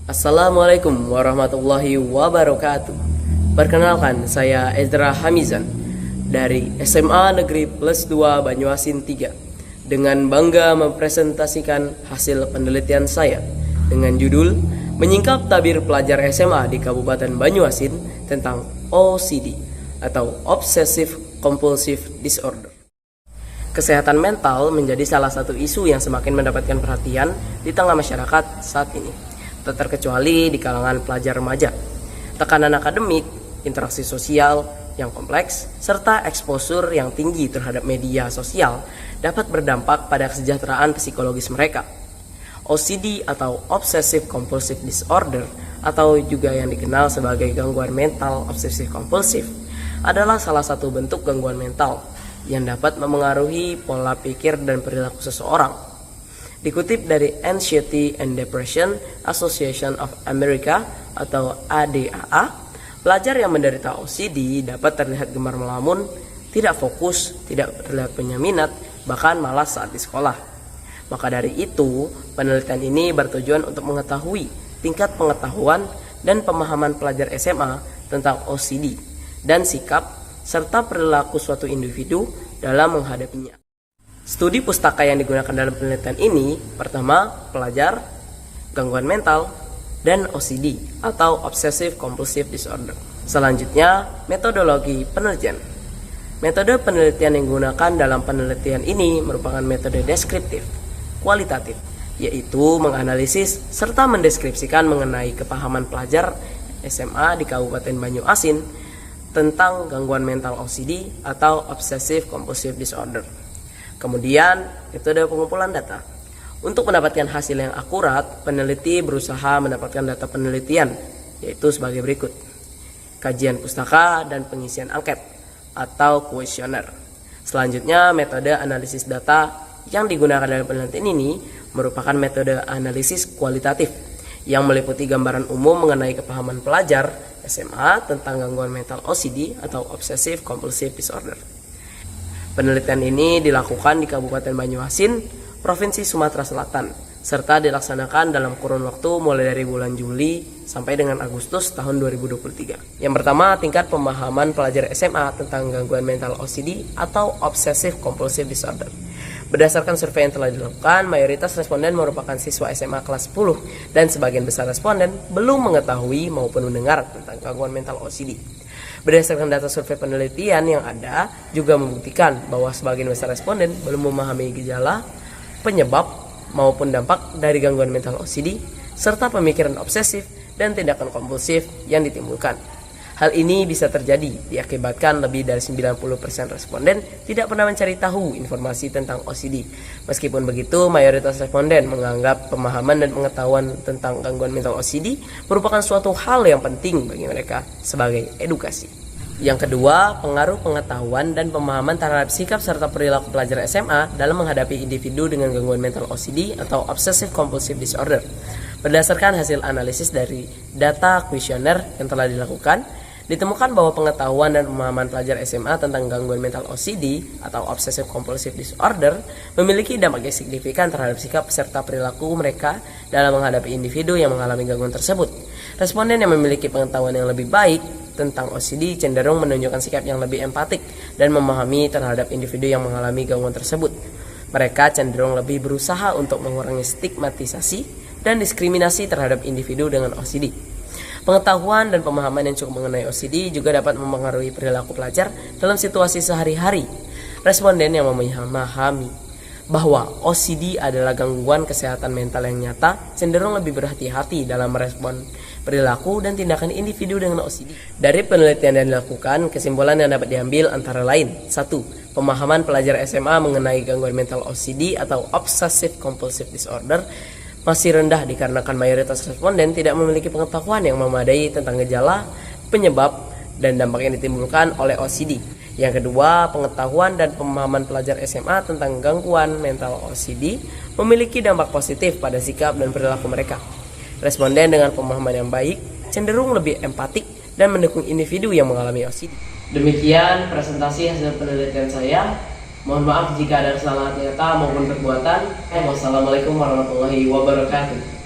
Assalamualaikum warahmatullahi wabarakatuh. Perkenalkan, saya Ezra Hamizan dari SMA Negeri Plus 2 Banyuasin 3 dengan bangga mempresentasikan hasil penelitian saya dengan judul Menyingkap Tabir Pelajar SMA di Kabupaten Banyuasin tentang OCD atau Obsessive Compulsive Disorder. Kesehatan mental menjadi salah satu isu yang semakin mendapatkan perhatian di tengah masyarakat saat ini, tak terkecuali di kalangan pelajar remaja. Tekanan akademik, interaksi sosial yang kompleks, serta eksposur yang tinggi terhadap media sosial dapat berdampak pada kesejahteraan psikologis mereka. OCD atau Obsessive Compulsive Disorder atau juga yang dikenal sebagai gangguan mental obsesif kompulsif adalah salah satu bentuk gangguan mental yang dapat memengaruhi pola pikir dan perilaku seseorang. Dikutip dari Anxiety and Depression Association of America atau ADAA, pelajar yang menderita OCD dapat terlihat gemar melamun, tidak fokus, tidak terlihat punya minat, bahkan malas saat di sekolah. Maka dari itu, penelitian ini bertujuan untuk mengetahui tingkat pengetahuan dan pemahaman pelajar SMA tentang OCD dan sikap serta perilaku suatu individu dalam menghadapinya. Studi pustaka yang digunakan dalam penelitian ini, pertama, pelajar, gangguan mental, dan OCD atau Obsessive Compulsive Disorder. Selanjutnya, metodologi penelitian. Metode penelitian yang digunakan dalam penelitian ini merupakan metode deskriptif, kualitatif, yaitu menganalisis serta mendeskripsikan mengenai kepahaman pelajar SMA di Kabupaten Banyuasin tentang gangguan mental OCD atau Obsessive Compulsive Disorder. Kemudian, metode pengumpulan data. Untuk mendapatkan hasil yang akurat, peneliti berusaha mendapatkan data penelitian, yaitu sebagai berikut. Kajian pustaka dan pengisian angket atau kuesioner. Selanjutnya, metode analisis data yang digunakan dalam penelitian ini merupakan metode analisis kualitatif yang meliputi gambaran umum mengenai kepahaman pelajar SMA tentang gangguan mental OCD atau Obsessive Compulsive Disorder. Penelitian ini dilakukan di Kabupaten Banyuasin, Provinsi Sumatera Selatan, serta dilaksanakan dalam kurun waktu mulai dari bulan Juli sampai dengan Agustus tahun 2023. Yang pertama, tingkat pemahaman pelajar SMA tentang gangguan mental OCD atau Obsessive Compulsive Disorder. Berdasarkan survei yang telah dilakukan, mayoritas responden merupakan siswa SMA kelas 10 dan sebagian besar responden belum mengetahui maupun mendengar tentang gangguan mental OCD. Berdasarkan data survei penelitian yang ada juga membuktikan bahwa sebagian besar responden belum memahami gejala, penyebab maupun dampak dari gangguan mental OCD serta pemikiran obsesif dan tindakan kompulsif yang ditimbulkan. Hal ini bisa terjadi diakibatkan lebih dari 90% responden tidak pernah mencari tahu informasi tentang OCD. Meskipun begitu, mayoritas responden menganggap pemahaman dan pengetahuan tentang gangguan mental OCD merupakan suatu hal yang penting bagi mereka sebagai edukasi. Yang kedua, pengaruh pengetahuan dan pemahaman terhadap sikap serta perilaku pelajar SMA dalam menghadapi individu dengan gangguan mental OCD atau Obsessive Compulsive Disorder. Berdasarkan hasil analisis dari data kuesioner yang telah dilakukan, ditemukan bahwa pengetahuan dan pemahaman pelajar SMA tentang gangguan mental OCD atau Obsessive Compulsive Disorder memiliki dampak yang signifikan terhadap sikap serta perilaku mereka dalam menghadapi individu yang mengalami gangguan tersebut. Responden yang memiliki pengetahuan yang lebih baik tentang OCD cenderung menunjukkan sikap yang lebih empatik dan memahami terhadap individu yang mengalami gangguan tersebut. Mereka cenderung lebih berusaha untuk mengurangi stigmatisasi dan diskriminasi terhadap individu dengan OCD. Pengetahuan dan pemahaman yang cukup mengenai OCD juga dapat mempengaruhi perilaku pelajar dalam situasi sehari-hari. Responden yang memahami bahwa OCD adalah gangguan kesehatan mental yang nyata cenderung lebih berhati-hati dalam merespon perilaku dan tindakan individu dengan OCD. Dari penelitian yang dilakukan, kesimpulan yang dapat diambil antara lain: 1. Pemahaman pelajar SMA mengenai gangguan mental OCD atau Obsessive Compulsive Disorder masih rendah dikarenakan mayoritas responden tidak memiliki pengetahuan yang memadai tentang gejala, penyebab, dan dampak yang ditimbulkan oleh OCD. Yang kedua, pengetahuan dan pemahaman pelajar SMA tentang gangguan mental OCD memiliki dampak positif pada sikap dan perilaku mereka. Responden dengan pemahaman yang baik cenderung lebih empatik dan mendukung individu yang mengalami OCD. Demikian presentasi hasil penelitian saya. Mohon maaf jika ada kesalahan nyata maupun perbuatan. Wassalamualaikum warahmatullahi wabarakatuh.